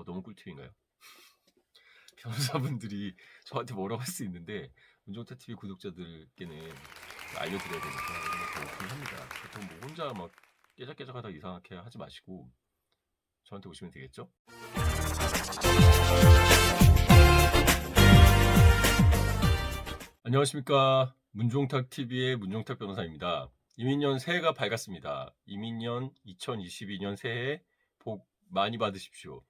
너무 꿀팁인가요? 변호사분들이 저한테 뭐라고 할 수 있는데 문종탁TV 구독자들께는 알려드려야 되니까 이런 거 오픈합니다. 보통 뭐 혼자 막 깨작깨작하다 이상하게 하지 마시고 저한테 오시면 되겠죠? 안녕하십니까. 문종탁TV의 문종탁 변호사입니다. 이민년 새해가 밝았습니다. 이민년 2022년 새해 복 많이 받으십시오.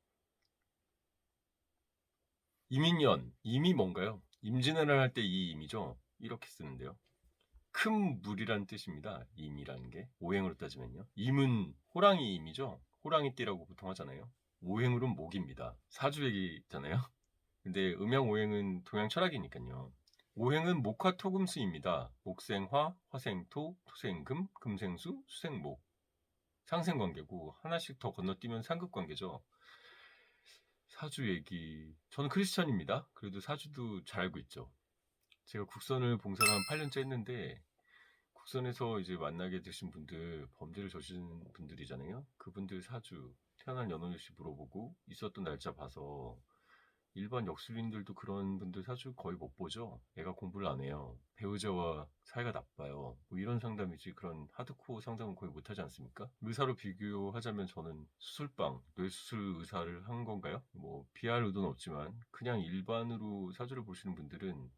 이민년, 임이 뭔가요? 임진왜란 할 때 이 임이죠. 이렇게 쓰는데요. 큰 물이란 뜻입니다. 임이라는 게 오행으로 따지면요. 임은 호랑이 임이죠. 호랑이띠라고 보통 하잖아요. 오행으로는 목입니다. 사주액이잖아요. 근데 음양오행은 동양 철학이니까요. 오행은 목화토금수입니다. 목생화, 화생토, 토생금, 금생수, 수생목. 상생관계고 하나씩 더 건너뛰면 상급관계죠. 사주 얘기. 저는 크리스천입니다. 그래도 사주도 잘 알고 있죠. 제가 국선을 봉사를 한 8년째 했는데 국선에서 이제 만나게 되신 분들, 범죄를 저지른 분들이잖아요. 그분들 사주, 태어난 연월일시 물어보고 있었던 날짜 봐서 일반 역술인들도 그런 분들 사주 거의 못 보죠. 애가 공부를 안 해요. 배우자와 사이가 나빠요. 뭐 이런 상담이지 그런 하드코어 상담은 거의 못하지 않습니까? 의사로 비교하자면 저는 수술방, 뇌수술 의사를 한 건가요? 뭐 비할 의도는 없지만 그냥 일반으로 사주를 보시는 분들은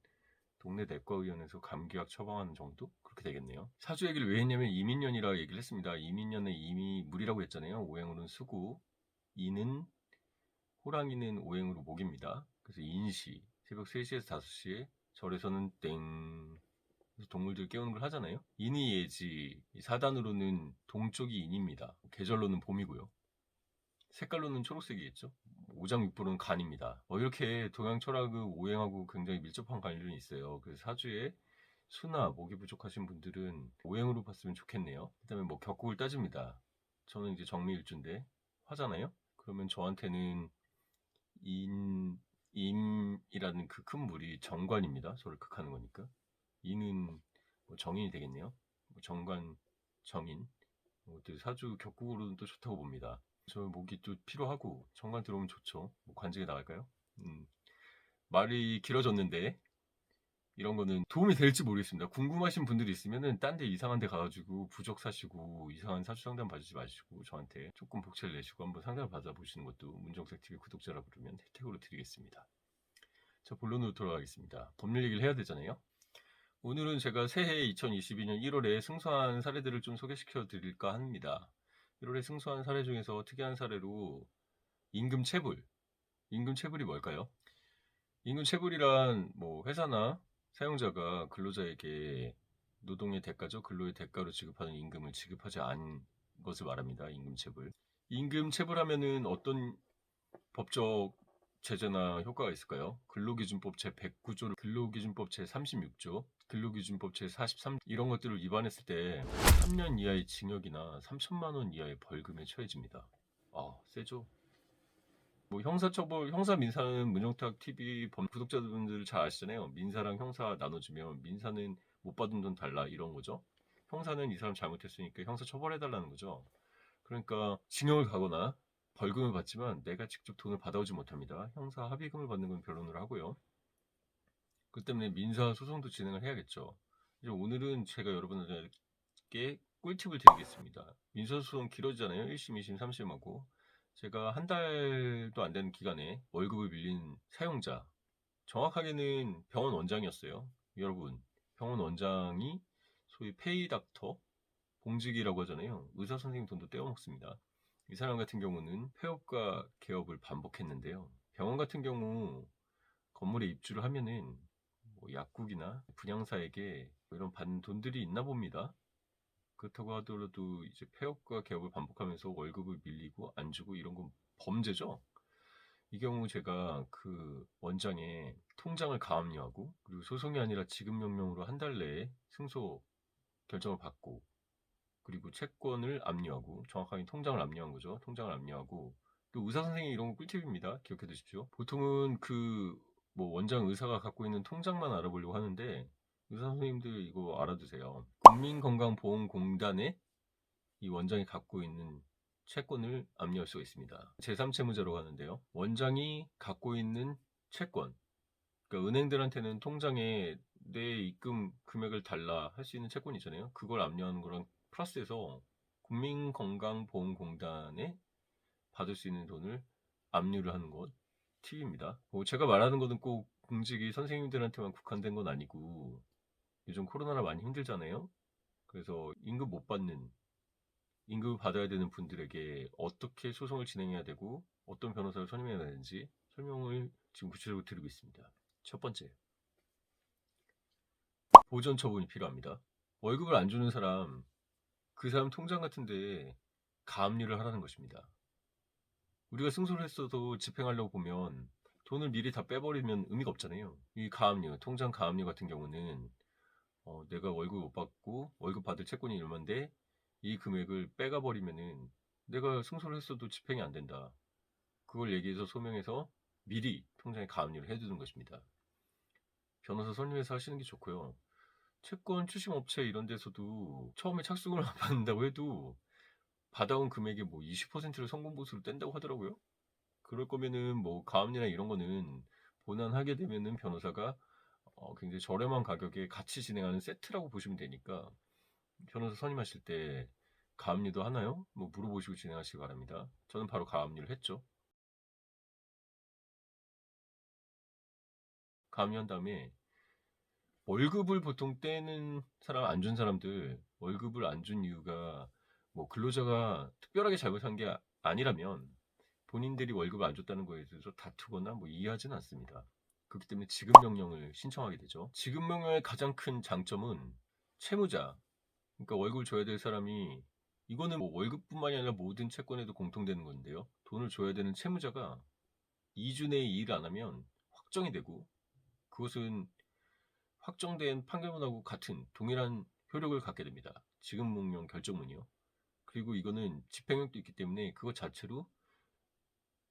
동네 내과의원에서 감기약 처방하는 정도? 그렇게 되겠네요. 사주 얘기를 왜 했냐면 이민년이라 얘기를 했습니다. 이민년에 이미 물이라고 했잖아요. 오행으로는 수구, 이는 호랑이는 오행으로 목입니다. 그래서 인시, 새벽 3시에서 5시에 절에서는 땡 그래서 동물들 깨우는 걸 하잖아요. 인이 예지, 사단으로는 동쪽이 인입니다. 계절로는 봄이고요. 색깔로는 초록색이겠죠. 오장육부로는 간입니다. 이렇게 동양 철학의 오행하고 굉장히 밀접한 관련이 있어요. 그래서 사주에 수나 목이 부족하신 분들은 오행으로 봤으면 좋겠네요. 그 다음에 뭐 격국을 따집니다. 저는 이제 정미일주인데 화잖아요. 그러면 저한테는 임이라는 그 큰 물이 정관입니다. 저를 극하는 거니까. 인은 뭐 정인이 되겠네요. 뭐 정관, 정인. 사주 격국으로는 또 좋다고 봅니다. 저 목이 또 필요하고 정관 들어오면 좋죠. 뭐 관직에 나갈까요? 말이 길어졌는데 이런 거는 도움이 될지 모르겠습니다. 궁금하신 분들이 있으면은 딴 데 이상한 데 가가지고 부적 사시고 이상한 사주 상담 받으지 마시고 저한테 조금 복채를 내시고 한번 상담을 받아보시는 것도 문정탁TV 구독자라 부르면 혜택으로 드리겠습니다. 자, 본론으로 돌아가겠습니다. 법률 얘기를 해야 되잖아요. 오늘은 제가 새해 2022년 1월에 승소한 사례들을 좀 소개시켜 드릴까 합니다. 1월에 승소한 사례 중에서 특이한 사례로 임금체불. 임금체불이 뭘까요? 임금체불이란 뭐 회사나 사용자가 근로자에게 노동의 대가죠. 근로의 대가로 지급하는 임금을 지급하지 않은 것을 말합니다. 임금체불. 임금체불하면은 어떤 법적 제재나 효과가 있을까요? 근로기준법 제109조, 근로기준법 제36조, 근로기준법 제43 이런 것들을 위반했을 때 3년 이하의 징역이나 3천만 원 이하의 벌금에 처해집니다. 세죠? 뭐 형사처벌, 형사 민사는 문종탁 TV 구독자분들 잘 아시잖아요. 민사랑 형사 나눠주면 민사는 못 받은 돈 달라 이런 거죠. 형사는 이 사람 잘못했으니까 형사 처벌해달라는 거죠. 그러니까 징역을 가거나 벌금을 받지만 내가 직접 돈을 받아오지 못합니다. 형사 합의금을 받는 건 변론을 하고요. 그 때문에 민사 소송도 진행을 해야겠죠. 이제 오늘은 제가 여러분들께 꿀팁을 드리겠습니다. 민사 소송 길어지잖아요. 1심, 2심, 3심하고. 제가 한 달도 안 되는 기간에 월급을 밀린 사용자, 정확하게는 병원 원장이었어요. 여러분, 병원 원장이 소위 페이닥터, 봉직이라고 하잖아요. 의사 선생님 돈도 떼어먹습니다. 이 사람 같은 경우는 폐업과 개업을 반복했는데요. 병원 같은 경우 건물에 입주를 하면은 뭐 약국이나 분양사에게 이런 받는 돈들이 있나 봅니다. 그렇다고 하더라도 이제 폐업과 개업을 반복하면서 월급을 밀리고 안 주고 이런 건 범죄죠. 이 경우 제가 그 원장의 통장을 가압류하고 그리고 소송이 아니라 지급명령으로 한 달 내에 승소 결정을 받고 그리고 채권을 압류하고 정확하게 통장을 압류한 거죠. 통장을 압류하고 또 의사 선생님 이런 거 꿀팁입니다. 기억해 두십시오. 보통은 그 뭐 원장 의사가 갖고 있는 통장만 알아보려고 하는데 의사 선생님들 이거 알아두세요. 국민건강보험공단에 이 원장이 갖고 있는 채권을 압류할 수가 있습니다. 제3채무자라고 하는데요. 원장이 갖고 있는 채권, 그러니까 은행들한테는 통장에 내 입금 금액을 달라 할 수 있는 채권이 있잖아요. 그걸 압류하는 거랑 플러스해서 국민건강보험공단에 받을 수 있는 돈을 압류를 하는 것 팁입니다. 제가 말하는 것은 꼭 공직이 선생님들한테만 국한된 건 아니고 요즘 코로나라 많이 힘들잖아요. 그래서 임금 못 받는, 임금을 받아야 되는 분들에게 어떻게 소송을 진행해야 되고 어떤 변호사를 선임해야 되는지 설명을 지금 구체적으로 드리고 있습니다. 첫 번째, 보전 처분이 필요합니다. 월급을 안 주는 사람, 그 사람 통장 같은데 가압류를 하라는 것입니다. 우리가 승소를 했어도 집행하려고 보면 돈을 미리 다 빼버리면 의미가 없잖아요. 이 가압류, 통장 가압류 같은 경우는 내가 월급 못 받고 월급 받을 채권이 얼마인데 이 금액을 빼가버리면은 내가 승소를 했어도 집행이 안 된다. 그걸 얘기해서 소명해서 미리 통장에 가압류를 해두는 것입니다. 변호사 선임해서 하시는 게 좋고요. 채권 추심 업체 이런 데서도 처음에 착수금을 안 받는다고 해도 받아온 금액의 뭐 20%를 성공보수로 뗀다고 하더라고요. 그럴 거면은 뭐 가압류나 이런 거는 본안하게 되면은 변호사가 굉장히 저렴한 가격에 같이 진행하는 세트라고 보시면 되니까 변호사 선임하실 때 가압류도 하나요? 뭐 물어보시고 진행하시기 바랍니다. 저는 바로 가압류를 했죠. 가압류한 다음에 월급을 보통 떼는 사람, 안 준 사람들 월급을 안 준 이유가 뭐 근로자가 특별하게 잘못한 게 아니라면 본인들이 월급을 안 줬다는 거에 대해서 다투거나 뭐 이해하지는 않습니다. 그렇기 때문에 지급 명령을 신청하게 되죠. 지급 명령의 가장 큰 장점은 채무자, 그러니까 월급을 줘야 될 사람이, 이거는 뭐 월급뿐만이 아니라 모든 채권에도 공통되는 건데요. 돈을 줘야 되는 채무자가 2주 내에 일을 안 하면 확정이 되고, 그것은 확정된 판결문하고 같은 동일한 효력을 갖게 됩니다. 지급 명령 결정문이요. 그리고 이거는 집행력도 있기 때문에 그것 자체로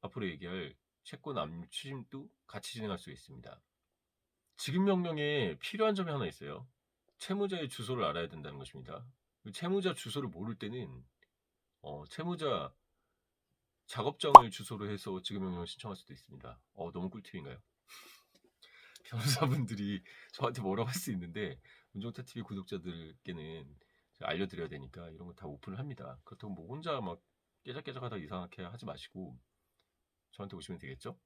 앞으로 얘기할 채권 압류 추심도 같이 진행할 수 있습니다. 지급 명령에 필요한 점이 하나 있어요. 채무자의 주소를 알아야 된다는 것입니다. 채무자 주소를 모를 때는 채무자 작업장을 주소로 해서 지급 명령을 신청할 수도 있습니다. 너무 꿀팁인가요? 변호사분들이 저한테 뭐라고 할 수 있는데 운종타TV 구독자들께는 제가 알려드려야 되니까 이런 거 다 오픈을 합니다. 그렇다고 뭐 혼자 막 깨작깨작하다 이상하게 하지 마시고 저한테 오시면 되겠죠?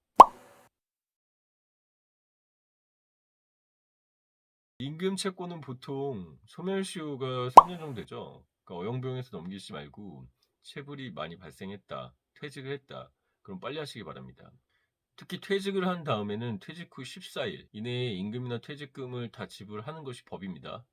임금 채권은 보통 소멸시효가 3년 정도 되죠. 그러니까 어영부영해서 넘기지 말고 체불이 많이 발생했다, 퇴직을 했다, 그럼 빨리 하시기 바랍니다. 특히 퇴직을 한 다음에는 퇴직 후 14일 이내에 임금이나 퇴직금을 다 지불하는 것이 법입니다.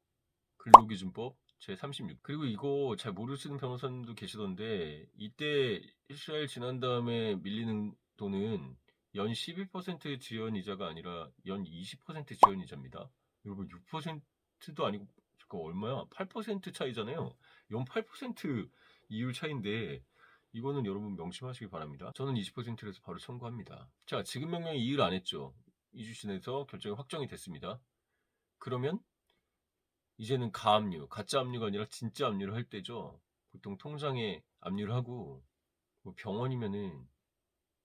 근로기준법 제36. 그리고 이거 잘 모르시는 변호사님도 계시던데 이때 14일 지난 다음에 밀리는 돈은 연 12% 지연이자가 아니라 연 20% 지연이자입니다. 여러분 6%도 아니고 잠깐 얼마야? 8% 차이잖아요. 연 8% 이율 차이인데 이거는 여러분 명심하시기 바랍니다. 저는 20%라서 바로 청구합니다. 자, 지급 명령이 이의를 안 했죠. 2주 지내서 결정이 확정이 됐습니다. 그러면 이제는 가압류, 가짜 압류가 아니라 진짜 압류를 할 때죠. 보통 통장에 압류를 하고 뭐 병원이면은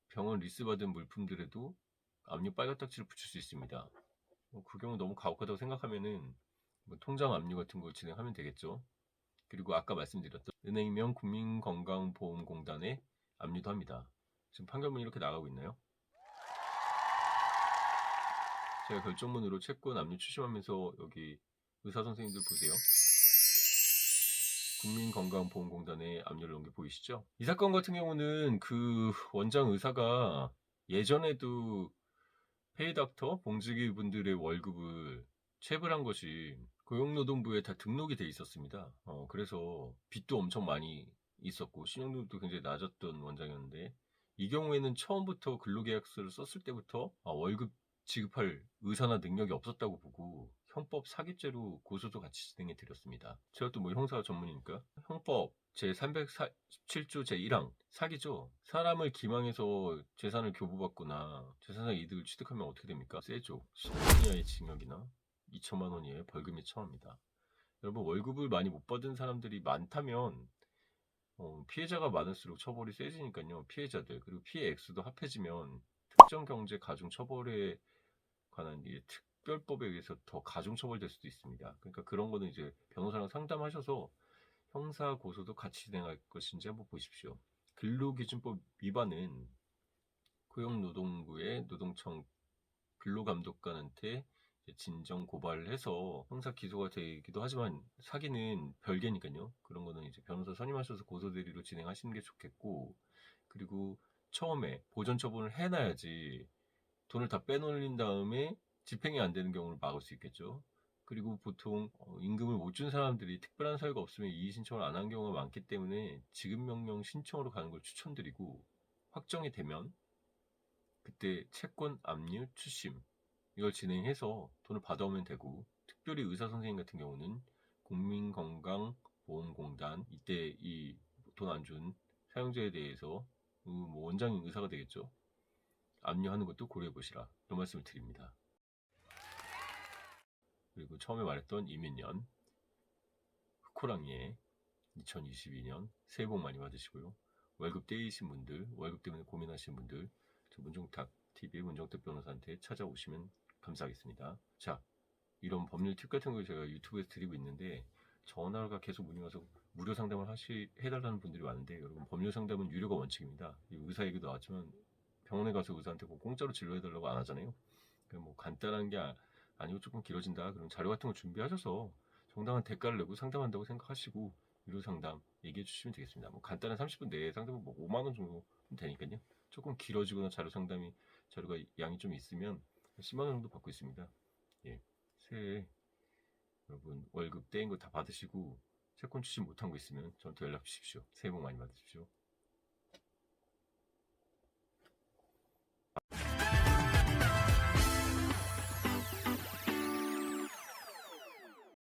병원 리스 받은 물품들에도 압류 빨간딱지를 붙일 수 있습니다. 그 경우 너무 가혹하다고 생각하면은 뭐 통장 압류 같은 거 진행하면 되겠죠. 그리고 아까 말씀드렸던 은행이면 국민건강보험공단에 압류도 합니다. 지금 판결문이 이렇게 나가고 있나요? 제가 결정문으로 채권 압류 추심하면서 여기 의사 선생님들 보세요. 국민건강보험공단에 압류를 넣은 게 보이시죠? 이 사건 같은 경우는 그 원장 의사가 예전에도 페이닥터 봉직위 분들의 월급을 체불한 것이 고용노동부에 다 등록이 돼 있었습니다. 그래서 빚도 엄청 많이 있었고 신용등급도 굉장히 낮았던 원장이었는데 이 경우에는 처음부터 근로계약서를 썼을 때부터 월급 지급할 의사나 능력이 없었다고 보고 형법 사기죄로 고소도 같이 진행해 드렸습니다. 제가 또 뭐 형사 전문이니까 형법 제317조 제1항 사기죠. 사람을 기망해서 재산을 교부받거나 재산상 이득을 취득하면 어떻게 됩니까? 세죠. 10년 이하의 징역이나 2천만 원 이하의 벌금이 처합니다. 여러분 월급을 많이 못 받은 사람들이 많다면 피해자가 많을수록 처벌이 세지니까요. 피해자들 그리고 피해 액수도 합해지면 특정 경제 가중 처벌에 관한 이 특별법에 의해서 더 가중 처벌될 수도 있습니다. 그러니까 그런 거는 이제 변호사랑 상담하셔서 형사 고소도 같이 진행할 것인지 한번 보십시오. 근로기준법 위반은 고용노동부의 노동청 근로감독관한테 진정 고발을 해서 형사 기소가 되기도 하지만 사기는 별개니까요. 그런 거는 이제 변호사 선임하셔서 고소대리로 진행하시는 게 좋겠고, 그리고 처음에 보전 처분을 해놔야지 돈을 다 빼놓은 다음에 집행이 안 되는 경우를 막을 수 있겠죠. 그리고 보통 임금을 못 준 사람들이 특별한 사유가 없으면 이의 신청을 안 한 경우가 많기 때문에 지급명령 신청으로 가는 걸 추천드리고, 확정이 되면 그때 채권 압류 추심 이걸 진행해서 돈을 받아오면 되고, 특별히 의사 선생님 같은 경우는 국민건강보험공단 이때 이 돈 안 준 사용자에 대해서 뭐 원장인 의사가 되겠죠. 압류하는 것도 고려해 보시라 이런 말씀을 드립니다. 그리고 처음에 말했던 이민년 흑호랑이의 2022년 새해 복 많이 받으시고요. 월급 떼이신 분들, 월급 때문에 고민하시는 분들, 저 문종탁 TV 문종탁 변호사한테 찾아오시면 감사하겠습니다. 자, 이런 법률 팁 같은 걸 제가 유튜브에서 드리고 있는데 전화가 계속 문의 와서 무료 상담을 해달라는 분들이 많은데, 여러분 법률 상담은 유료가 원칙입니다. 의사 얘기도 나왔지만 병원에 가서 의사한테 뭐 공짜로 진료해달라고 안 하잖아요. 뭐 간단한 게 아니고 조금 길어진다 그럼 자료 같은 거 준비하셔서 정당한 대가를 내고 상담한다고 생각하시고 유료 상담 얘기해 주시면 되겠습니다. 뭐 간단한 30분 내에 상담은 뭐 5만 원 정도 되니까요. 조금 길어지거나 자료가 양이 좀 있으면 10만 원 정도 받고 있습니다. 예, 새해 여러분 월급 떼인 거 다 받으시고 채권 출신 못한 거 있으면 저한테 연락 주십시오. 새해 복 많이 받으십시오.